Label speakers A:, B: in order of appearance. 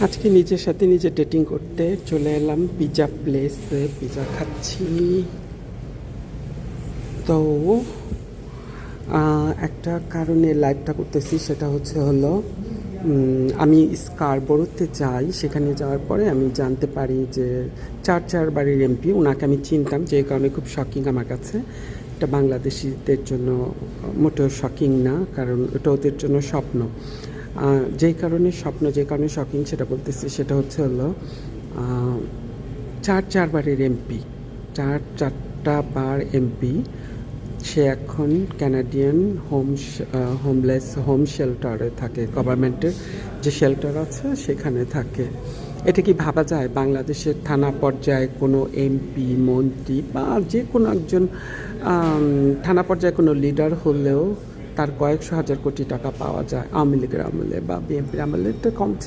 A: আজকে নিজের সাথে নিজে ডেটিং করতে চলে এলাম পিৎজা প্লেসে, পিৎজা খাচ্ছি। তো একটা কারণে লাইভটা করতেছি, সেটা হলো আমি স্কারবোরোতে যাই। সেখানে যাওয়ার পরে আমি জানতে পারি যে চারবারের এমপি, ওনাকে আমি চিনতাম, যে কারণে খুব শকিং আমার কাছে। এটা বাংলাদেশিদের জন্য মোটেও শকিং না, কারণ এটা ওদের জন্য স্বপ্ন। যে কারণে শকিং সেটা বলতেছি, সেটা হলো চারবারের এমপি, চারটা বার এমপি। সে এখন ক্যানাডিয়ান হোম শেল্টারে থাকে, গভর্নমেন্টের যে শেল্টার আছে সেখানে থাকে। এটা কি ভাবা যায় বাংলাদেশের থানা পর্যায়ে কোনো এমপি, মন্ত্রী বা যে কোনো একজন থানা পর্যায়ে কোনো লিডার হলেও তার কয়েকশো হাজার কোটি টাকা পাওয়া যায়? আওয়ামী লীগের আমলে বা বিএনপির আমলে এটা কম ছিল।